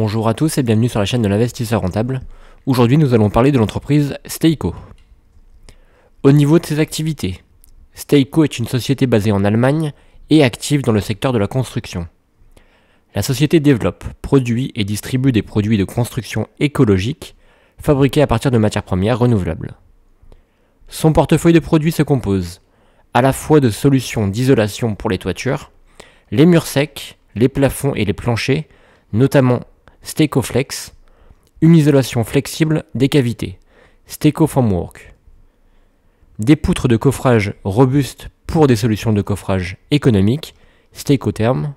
Bonjour à tous et bienvenue sur la chaîne de l'investisseur rentable. Aujourd'hui nous allons parler de l'entreprise Steico. Au niveau de ses activités, Steico est une société basée en Allemagne et active dans le secteur de la construction. La société développe, produit et distribue des produits de construction écologiques fabriqués à partir de matières premières renouvelables. Son portefeuille de produits se compose à la fois de solutions d'isolation pour les toitures, les murs secs, les plafonds et les planchers, notamment SteicoFlex, une isolation flexible des cavités, SteicoFormwork, des poutres de coffrage robustes pour des solutions de coffrage économiques, SteicoTherm,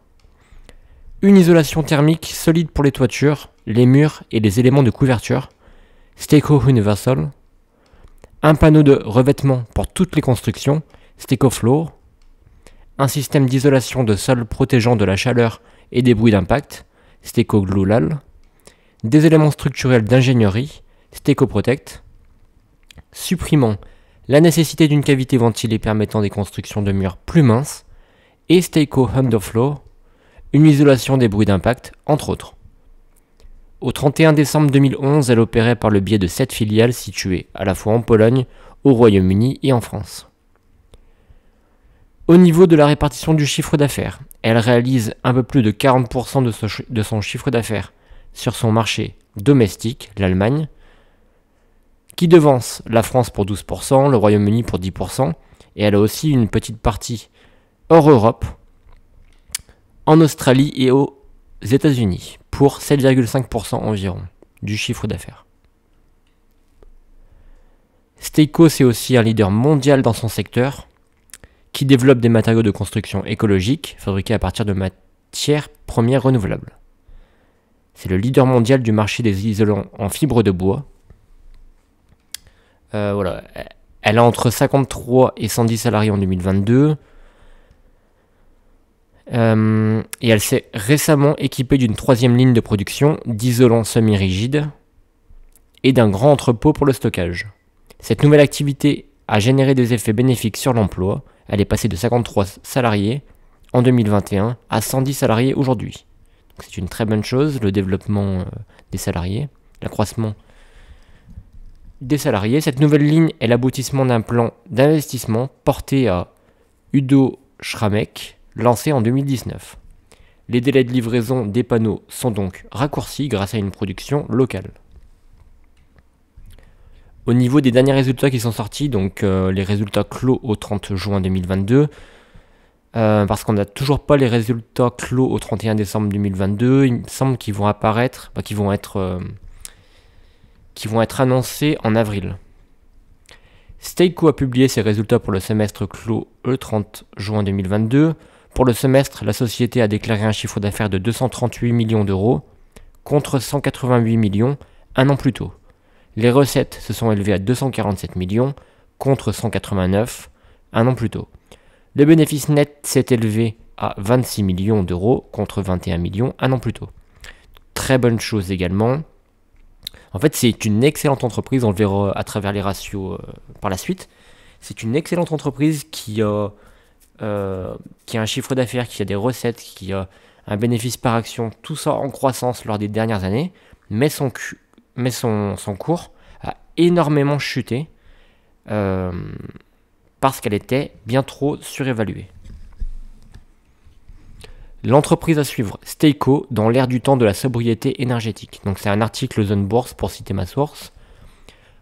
une isolation thermique solide pour les toitures, les murs et les éléments de couverture, SteicoUniversal, un panneau de revêtement pour toutes les constructions, SteicoFloor, un système d'isolation de sol protégeant de la chaleur et des bruits d'impact, SteicoGluLal, des éléments structurels d'ingénierie, SteicoProtect, supprimant la nécessité d'une cavité ventilée permettant des constructions de murs plus minces, et SteicoUnderfloor, une isolation des bruits d'impact, entre autres. Au 31 décembre 2011, elle opérait par le biais de 7 filiales situées à la fois en Pologne, au Royaume-Uni et en France. Au niveau de la répartition du chiffre d'affaires, elle réalise un peu plus de 40% de son chiffre d'affaires sur son marché domestique, l'Allemagne, qui devance la France pour 12%, le Royaume-Uni pour 10%, et elle a aussi une petite partie hors Europe, en Australie et aux États-Unis, pour 7,5% environ du chiffre d'affaires. Steico, c'est aussi un leader mondial dans son secteur, qui développe des matériaux de construction écologiques fabriqués à partir de matières premières renouvelables. C'est le leader mondial du marché des isolants en fibre de bois. Elle a entre 53 et 110 salariés en 2022. Et elle s'est récemment équipée d'une 3e ligne de production d'isolants semi-rigides et d'un grand entrepôt pour le stockage. Cette nouvelle activité a généré des effets bénéfiques sur l'emploi. Elle est passée de 53 salariés en 2021 à 110 salariés aujourd'hui. C'est une très bonne chose, le développement des salariés, l'accroissement des salariés. Cette nouvelle ligne est l'aboutissement d'un plan d'investissement porté à Udo Schramek, lancé en 2019. Les délais de livraison des panneaux sont donc raccourcis grâce à une production locale. Au niveau des derniers résultats qui sont sortis, donc les résultats clos au 30 juin 2022, parce qu'on n'a toujours pas les résultats clos au 31 décembre 2022, il me semble qu'ils vont apparaître, qu'ils vont être annoncés en avril. Steico a publié ses résultats pour le semestre clos le 30 juin 2022. Pour le semestre, la société a déclaré un chiffre d'affaires de 238 millions d'euros contre 188 millions un an plus tôt. Les recettes se sont élevées à 247 millions contre 189 un an plus tôt. Le bénéfice net s'est élevé à 26 millions d'euros contre 21 millions un an plus tôt. Très bonne chose également. En fait, c'est une excellente entreprise, on le verra à travers les ratios par la suite. C'est une excellente entreprise qui a un chiffre d'affaires, qui a des recettes, qui a un bénéfice par action, tout ça en croissance lors des dernières années, mais son cours a énormément chuté parce qu'elle était bien trop surévaluée. L'entreprise à suivre, Steico, dans l'ère du temps de la sobriété énergétique. Donc c'est un article Zone Bourse pour citer ma source.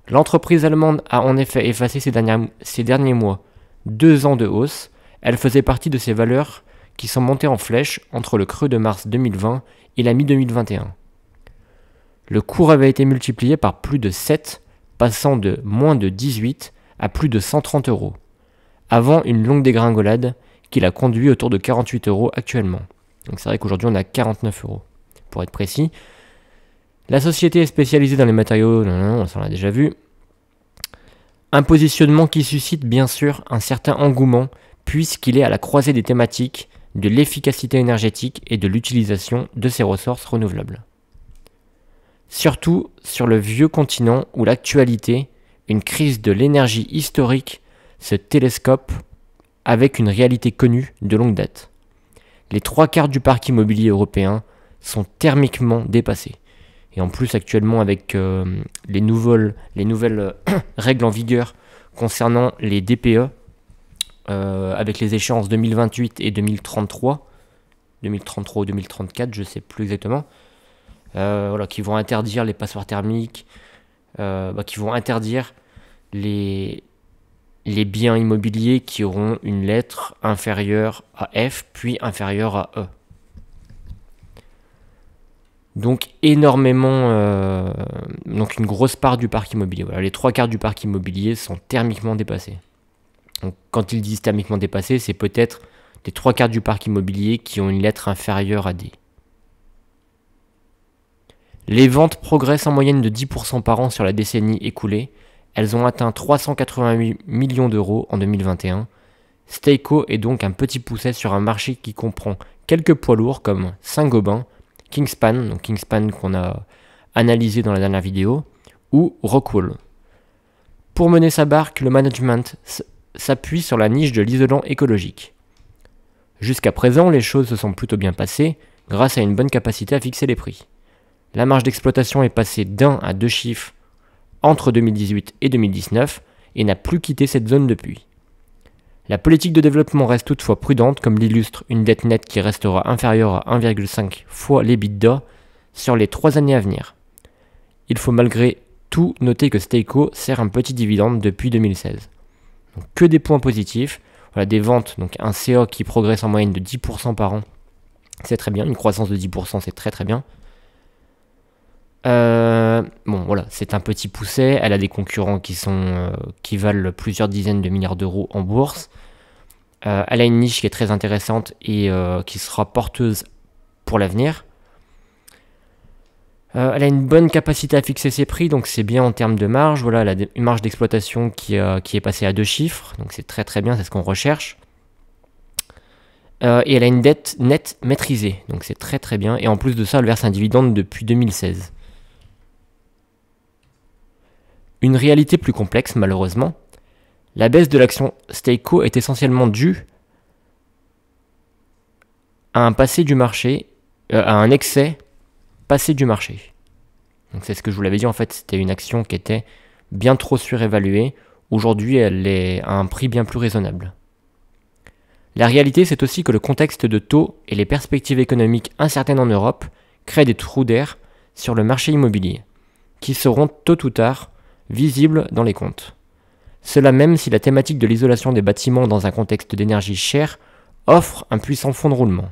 L'entreprise allemande a en effet effacé ces derniers mois 2 ans de hausse. Elle faisait partie de ces valeurs qui sont montées en flèche entre le creux de mars 2020 et la mi-2021. Le cours avait été multiplié par plus de 7, passant de moins de 18 à plus de 130 euros, avant une longue dégringolade qui l'a conduit autour de 48 euros actuellement. Donc c'est vrai qu'aujourd'hui on a 49 euros, pour être précis. La société est spécialisée dans les matériaux, on s'en a déjà vu. Un positionnement qui suscite bien sûr un certain engouement, puisqu'il est à la croisée des thématiques de l'efficacité énergétique et de l'utilisation de ces ressources renouvelables. Surtout sur le vieux continent où l'actualité, une crise de l'énergie historique, se télescope avec une réalité connue de longue date. Les 3/4 du parc immobilier européen sont thermiquement dépassés. Et en plus, actuellement, avec les nouvelles règles en vigueur concernant les DPE, avec les échéances 2028 et 2033 ou 2034, je ne sais plus exactement, voilà, qui vont interdire les passoires thermiques, qui vont interdire les biens immobiliers qui auront une lettre inférieure à F, puis inférieure à E. Donc énormément, donc une grosse part du parc immobilier. Voilà, les 3/4 du parc immobilier sont thermiquement dépassés. Donc quand ils disent thermiquement dépassés, c'est peut-être les 3/4 du parc immobilier qui ont une lettre inférieure à D. Les ventes progressent en moyenne de 10% par an sur la décennie écoulée. Elles ont atteint 388 millions d'euros en 2021. Steico est donc un petit pousset sur un marché qui comprend quelques poids lourds comme Saint-Gobain, Kingspan, donc Kingspan qu'on a analysé dans la dernière vidéo, ou Rockwool. Pour mener sa barque, le management s'appuie sur la niche de l'isolant écologique. Jusqu'à présent, les choses se sont plutôt bien passées grâce à une bonne capacité à fixer les prix. La marge d'exploitation est passée d'1 à 2 chiffres entre 2018 et 2019 et n'a plus quitté cette zone depuis. La politique de développement reste toutefois prudente, comme l'illustre une dette nette qui restera inférieure à 1,5 fois l'EBITDA sur les 3 années à venir. Il faut malgré tout noter que Steico sert un petit dividende depuis 2016. Donc que des points positifs, voilà, des ventes, donc un CA qui progresse en moyenne de 10% par an, c'est très bien, une croissance de 10% c'est très très bien. Bon voilà, c'est un petit pousset, elle a des concurrents qui valent plusieurs dizaines de milliards d'euros en bourse. Elle a une niche qui est très intéressante et qui sera porteuse pour l'avenir. Elle a une bonne capacité à fixer ses prix, donc c'est bien en termes de marge. Voilà, elle a une marge d'exploitation qui est passée à 2 chiffres, donc c'est très très bien, c'est ce qu'on recherche. Et elle a une dette nette maîtrisée, donc c'est très très bien. Et en plus de ça, elle verse un dividende depuis 2016. Une réalité plus complexe, malheureusement. La baisse de l'action Steico est essentiellement due à un passé du marché, à un excès passé du marché. Donc c'est ce que je vous l'avais dit, en fait, c'était une action qui était bien trop surévaluée. Aujourd'hui, elle est à un prix bien plus raisonnable. La réalité, c'est aussi que le contexte de taux et les perspectives économiques incertaines en Europe créent des trous d'air sur le marché immobilier, qui seront tôt ou tard visibles dans les comptes. Cela même si la thématique de l'isolation des bâtiments dans un contexte d'énergie chère offre un puissant fond de roulement.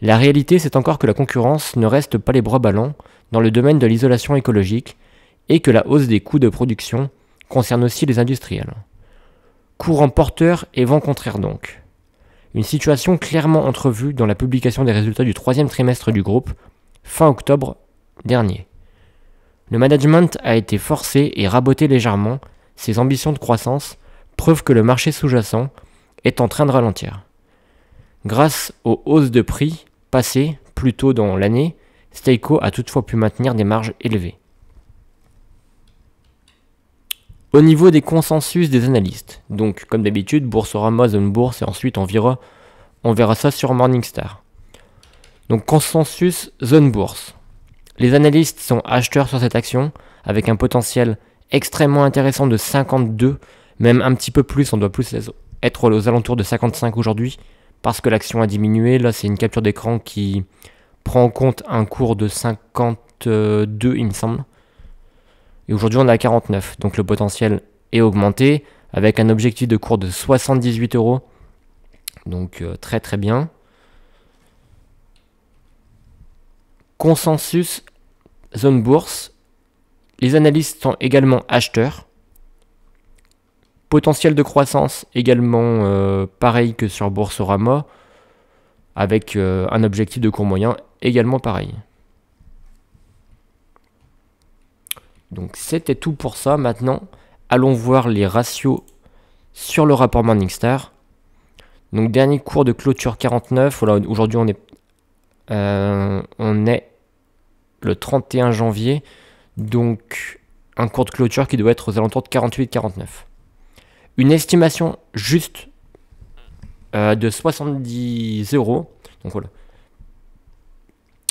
La réalité, c'est encore que la concurrence ne reste pas les bras ballants dans le domaine de l'isolation écologique et que la hausse des coûts de production concerne aussi les industriels. Courant porteur et vent contraire donc. Une situation clairement entrevue dans la publication des résultats du 3e trimestre du groupe, fin octobre dernier. Le management a été forcé et raboté légèrement ses ambitions de croissance, preuve que le marché sous-jacent est en train de ralentir. Grâce aux hausses de prix passées plus tôt dans l'année, Steico a toutefois pu maintenir des marges élevées. Au niveau des consensus des analystes, donc comme d'habitude, Boursorama, Zone Bourse et ensuite on verra ça sur Morningstar. Donc consensus Zone Bourse. Les analystes sont acheteurs sur cette action avec un potentiel extrêmement intéressant de 52, même un petit peu plus, on doit plus être aux alentours de 55 aujourd'hui parce que l'action a diminué. Là c'est une capture d'écran qui prend en compte un cours de 52 il me semble. Et aujourd'hui on est à 49, donc le potentiel est augmenté avec un objectif de cours de 78 euros. Donc très très bien. Consensus Zone Bourse. Les analystes sont également acheteurs. Potentiel de croissance également pareil que sur Boursorama, avec un objectif de court moyen également pareil. Donc c'était tout pour ça. Maintenant, allons voir les ratios sur le rapport Morningstar. Donc dernier cours de clôture 49. Voilà, aujourd'hui on est le 31 janvier. Donc un cours de clôture qui doit être aux alentours de 48-49. Une estimation juste de 70 euros. Donc voilà.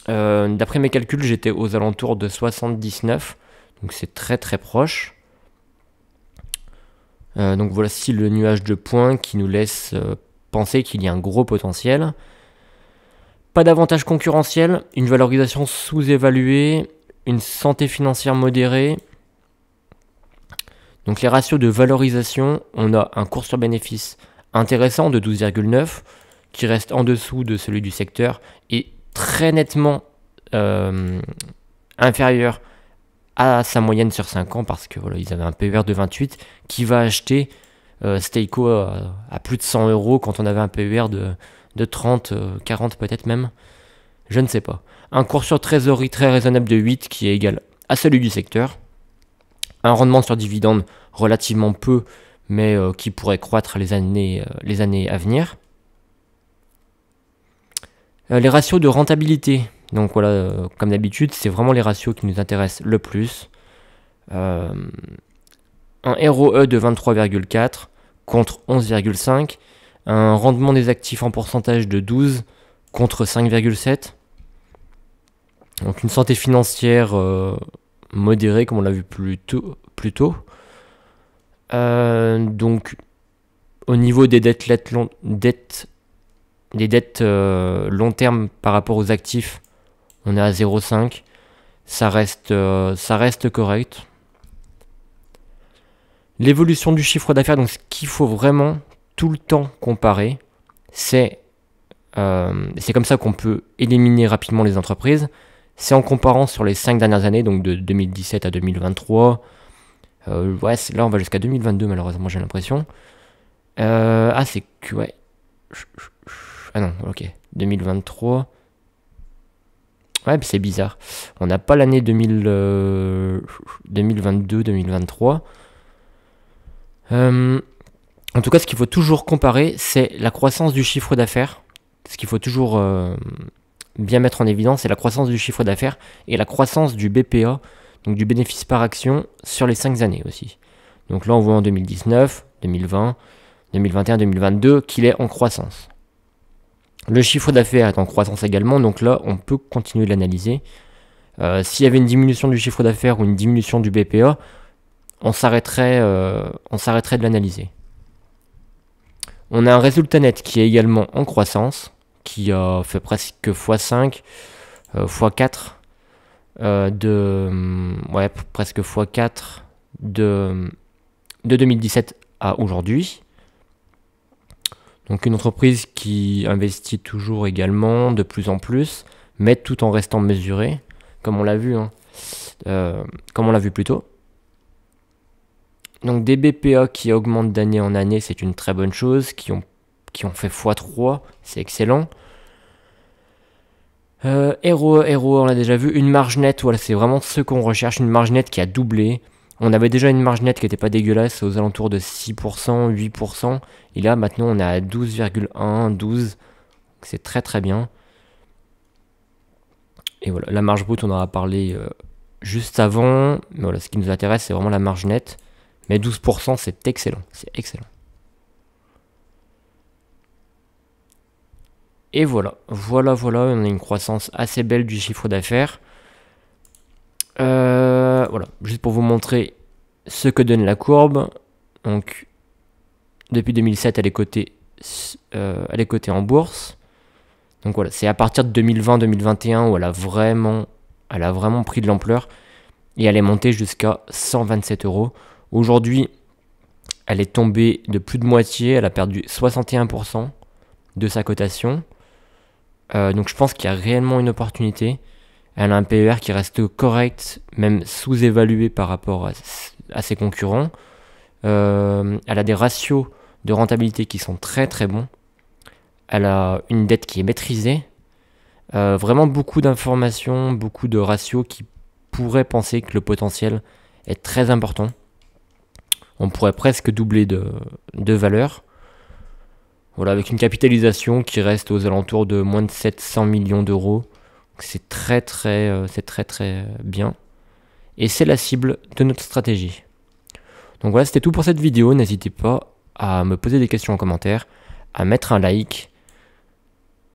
D'après mes calculs, j'étais aux alentours de 79, donc c'est très très proche. Donc voici le nuage de points qui nous laisse penser qu'il y a un gros potentiel. Pas d'avantage concurrentiel, une valorisation sous-évaluée, une santé financière modérée. Donc les ratios de valorisation, on a un cours sur bénéfice intéressant de 12,9 qui reste en dessous de celui du secteur et très nettement inférieur à sa moyenne sur 5 ans parce que voilà, ils avaient un PER de 28 qui va acheter Steico à plus de 100 € quand on avait un PER de 30, 40 peut-être même. Je ne sais pas. Un cours sur trésorerie très raisonnable de 8 qui est égal à celui du secteur. Un rendement sur dividende relativement peu, mais qui pourrait croître les années à venir. Les ratios de rentabilité. Donc voilà, comme d'habitude, c'est vraiment les ratios qui nous intéressent le plus. Un ROE de 23,4 contre 11,5. Un rendement des actifs en pourcentage de 12 contre 5,7. Donc une santé financière modérée, comme on l'a vu plus tôt. Donc au niveau des dettes long terme par rapport aux actifs, on est à 0,5. Ça reste correct. L'évolution du chiffre d'affaires, donc ce qu'il faut vraiment tout le temps comparer, c'est comme ça qu'on peut éliminer rapidement les entreprises. C'est en comparant sur les 5 dernières années, donc de 2017 à 2023. Ouais, là on va jusqu'à 2022 malheureusement, j'ai l'impression. C'est que ouais. Ah non, ok. 2023. Ouais, c'est bizarre. On n'a pas l'année 2022-2023. En tout cas, ce qu'il faut toujours comparer, c'est la croissance du chiffre d'affaires. Ce qu'il faut toujours bien mettre en évidence, c'est la croissance du chiffre d'affaires et la croissance du BPA, donc du bénéfice par action, sur les 5 années aussi. Donc là, on voit en 2019, 2020, 2021, 2022 qu'il est en croissance. Le chiffre d'affaires est en croissance également, donc là, on peut continuer de l'analyser. S'il y avait une diminution du chiffre d'affaires ou une diminution du BPA, on s'arrêterait de l'analyser. On a un résultat net qui est également en croissance, qui a fait presque x5, x4, presque x4 de 2017 à aujourd'hui. Donc une entreprise qui investit toujours également, de plus en plus, mais tout en restant mesurée, comme on l'a vu, plus tôt. Donc des BPA qui augmentent d'année en année, c'est une très bonne chose, qui ont fait x3, c'est excellent. ROE, on l'a déjà vu. Une marge nette, voilà, c'est vraiment ce qu'on recherche, une marge nette qui a doublé. On avait déjà une marge nette qui n'était pas dégueulasse, aux alentours de 6%, 8%. Et là, maintenant, on est à 12,1, 12. C'est très très bien. Et voilà, la marge brute, on en a parlé juste avant. Mais voilà, ce qui nous intéresse, c'est vraiment la marge nette. Mais 12%, c'est excellent. C'est excellent. Et voilà, on a une croissance assez belle du chiffre d'affaires. Voilà, juste pour vous montrer ce que donne la courbe. Donc, depuis 2007, elle est cotée en bourse. Donc voilà, c'est à partir de 2020-2021 où elle a vraiment pris de l'ampleur. Et elle est montée jusqu'à 127 €. Aujourd'hui, elle est tombée de plus de moitié. Elle a perdu 61% de sa cotation. Donc je pense qu'il y a réellement une opportunité. Elle a un PER qui reste correct, même sous-évalué par rapport à ses concurrents. Elle a des ratios de rentabilité qui sont très très bons. Elle a une dette qui est maîtrisée. Vraiment beaucoup d'informations, beaucoup de ratios qui pourraient penser que le potentiel est très important. On pourrait presque doubler de valeur. Voilà, avec une capitalisation qui reste aux alentours de moins de 700 millions d'euros. C'est très très bien. Et c'est la cible de notre stratégie. Donc voilà, c'était tout pour cette vidéo. N'hésitez pas à me poser des questions en commentaire, à mettre un like